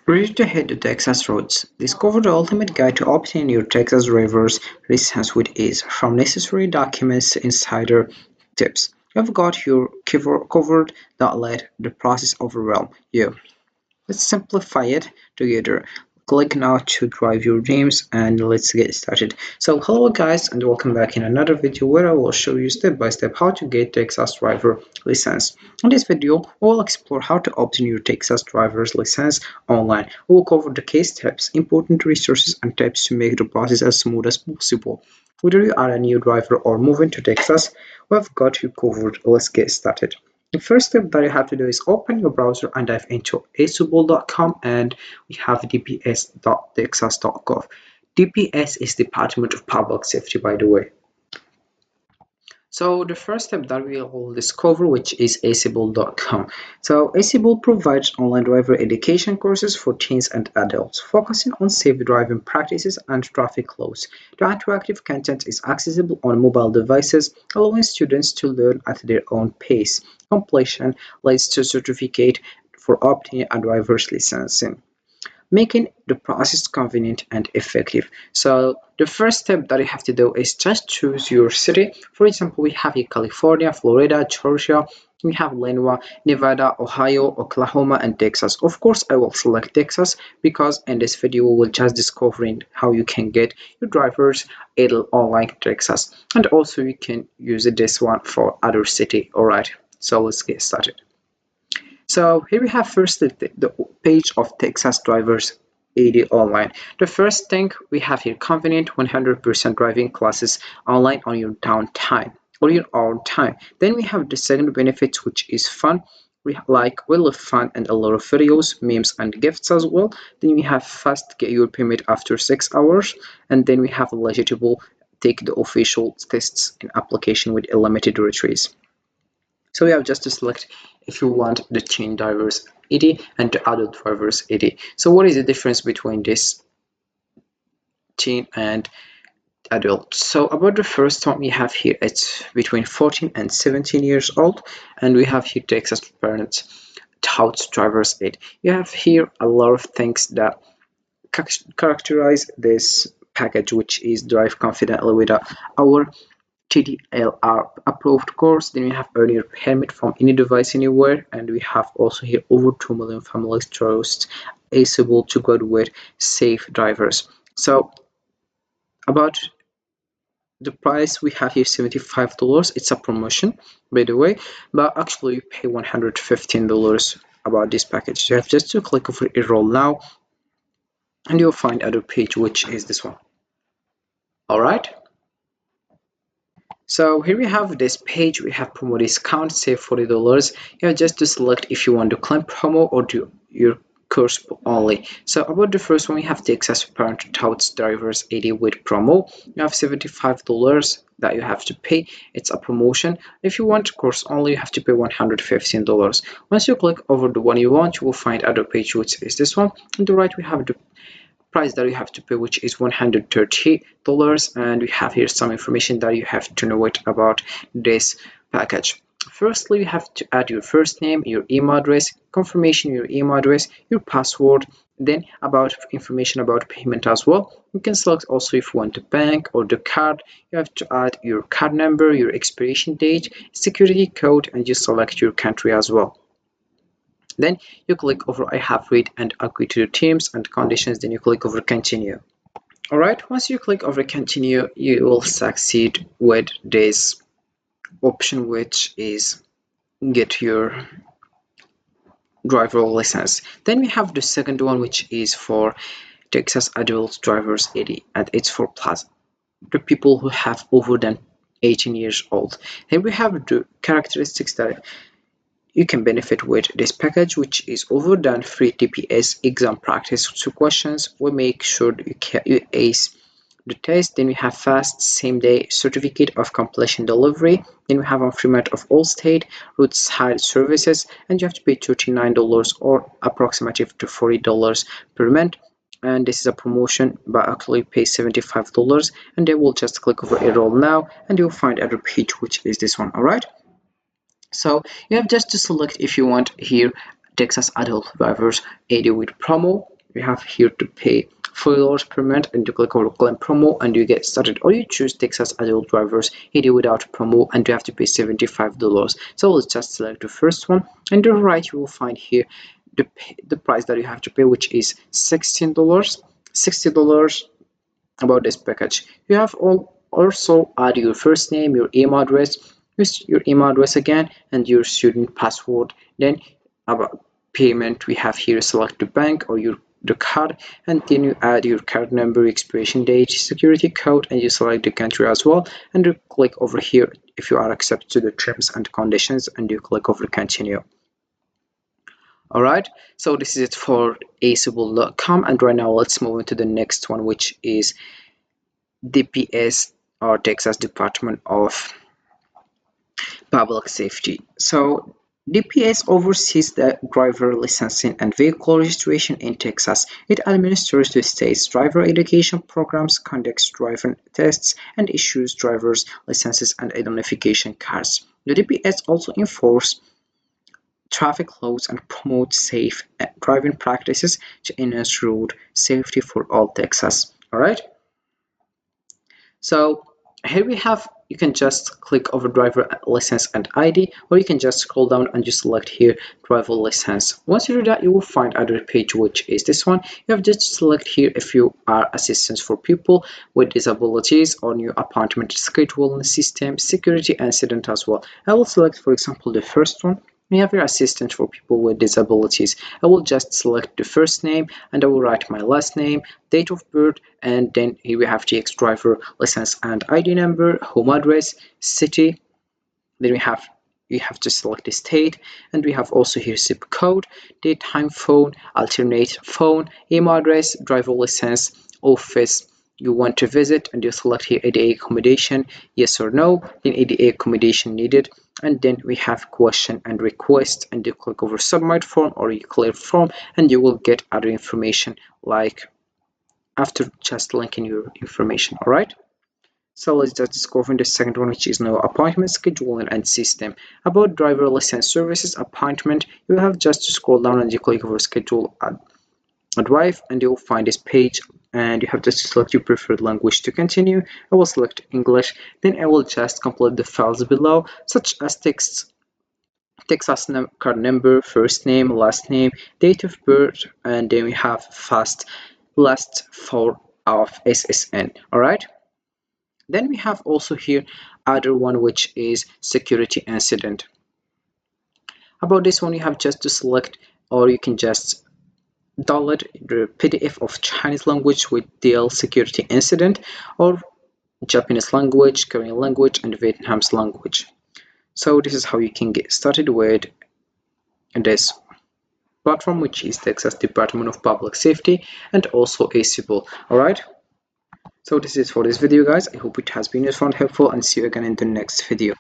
Ready to hit the Texas roads? Discover the ultimate guide to obtain your Texas driver's license with ease. From necessary documents to insider tips, you've got your covered. Don't let the process overwhelm you. Let's simplify it together. Click now to drive your dreams and let's get started. So hello guys and welcome back in another video where I will show you step by step how to get Texas driver license. In this video, we will explore how to obtain your Texas driver's license online. We will cover the case steps, important resources and tips to make the process as smooth as possible. Whether you are a new driver or moving to Texas, we've got you covered. Let's get started. The first step that you have to do is open your browser and dive into aceball.com and we have dps.texas.gov. DPS is Department of Public Safety, by the way. So the first step that we will discover, which is aceball.com. So aceball provides online driver education courses for teens and adults, focusing on safe driving practices and traffic laws. The interactive content is accessible on mobile devices, allowing students to learn at their own pace. Completion leads to certificate for obtaining a driver's license, making the process convenient and effective. So the first step that you have to do is just choose your city. For example, we have here California, Florida, Georgia, we have Lenoir, Nevada, Ohio, Oklahoma, and Texas. Of course, I will select Texas because in this video we will just discovering how you can get your driver's ed online Texas, and also you can use this one for other city. All right, so let's get started. So here we have first the page of Texas Drivers AD Online. The first thing we have here, convenient 100% driving classes online on your downtime or your own time. Then we have the second benefit, which is fun. We love fun and a lot of videos, memes, and gifts as well. Then we have fast get your permit after 6 hours, and then we have legible take the official tests in application with a limited retreats. So we have just to select if you want the teen drivers ID and the adult drivers ID. So what is the difference between this teen and adult? So about the first one we have here, it's between 14 and 17 years old, and we have here Texas parents touts driver's aid. You have here a lot of things that characterize this package, which is drive confidently without our TDLR approved course. Then we have earn your permit from any device anywhere, and we have also here over 2 million families trust Aceball to graduate safe drivers. So about the price we have here $75. It's a promotion, by the way, but actually you pay $115 about this package. You have just to click over enroll now and you'll find other page, which is this one. All right. So here we have this page. We have promo discount, save $40. You have just to select if you want to claim promo or do your course only. So about the first one, we have Texas Parent Touts Drivers 80 with promo. You have $75 that you have to pay. It's a promotion. If you want course only, you have to pay $115. Once you click over the one you want, you will find other page, which is this one. On the right, we have the price that you have to pay, which is $130, and we have here some information that you have to know it about this package. Firstly, you have to add your first name, your email address, confirmation your email address, your password, then about information about payment as well. You can select also if you want the bank or the card. You have to add your card number, your expiration date, security code, and you select your country as well. Then you click over I have read and agree to the terms and conditions. Then you click over continue. All right, once you click over continue, you will succeed with this option, which is get your driver license. Then we have the second one, which is for Texas adult drivers 80, and it's for plus the people who have over than 18 years old. Then we have the characteristics that you can benefit with this package, which is over than free TPS exam practice 2 questions. We make sure you ace the test. Then we have fast same day certificate of completion delivery. Then we have on Fremont of all state roadside services, and you have to pay $39 or approximately to $40 per month. And this is a promotion, but actually pay $75, and they will just click over enroll now and you'll find other page, which is this one. All right. So you have just to select if you want here Texas adult drivers 80 with promo. we have here to pay $4 per month, and you click on claim promo and you get started, or you choose Texas adult drivers ID without promo and you have to pay $75. So let's just select the first one, and on the right you will find here the price that you have to pay, which is $60 about this package. You have also add your first name, your email address, use your email address again, and your student password. Then about payment, we have here select the bank or the card, and then you add your card number, expiration date, security code, and you select the country as well, and you click over here if you are accepted to the terms and conditions, and you click over continue. Alright, so this is it for aceable.com, and right now let's move on to the next one, which is DPS, or Texas Department of Public Safety. So DPS oversees the driver licensing and vehicle registration in Texas. It administers the state's driver education programs, conducts driving tests, and issues driver's licenses and identification cards. The DPS also enforces traffic laws and promotes safe driving practices to enhance road safety for all Texas. All right. So here we have, you can just click over driver license and ID, or you can just scroll down and just select here driver license. Once you do that, you will find other page, which is this one. You have just to select here if you are assistance for people with disabilities, or new appointment scheduling system, security incident as well. I will select, for example, the first one. We have your assistant for people with disabilities. I will just select the first name and I will write my last name, date of birth, and then here we have TX driver license and ID number, home address, city. Then we have to select the state, and we have also here zip code, date, time, phone, alternate phone, email address, driver license, office you want to visit, and you select here ADA accommodation, yes or no, then ADA accommodation needed, and then we have question and request, and you click over submit form or you clear form, and you will get other information like after just linking your information. All right, so let's just discover the second one, which is now appointment scheduling and system. About driver license services appointment, you have just to scroll down and you click over schedule a drive, and you'll find this page, and you have just to select your preferred language to continue. I will select English, then I will just complete the fields below, such as Texas card number, first name, last name, date of birth, and then we have last four of SSN. All right. Then we have also here other one, which is security incident. About this one, you have just to select, or you can just download the PDF of Chinese language with DL security incident, or Japanese language, Korean language, and Vietnamese language. So this is how you can get started with this platform, which is Texas Department of Public Safety and also ACEable. Alright, so this is for this video, guys. I hope it has been useful and helpful, and see you again in the next video.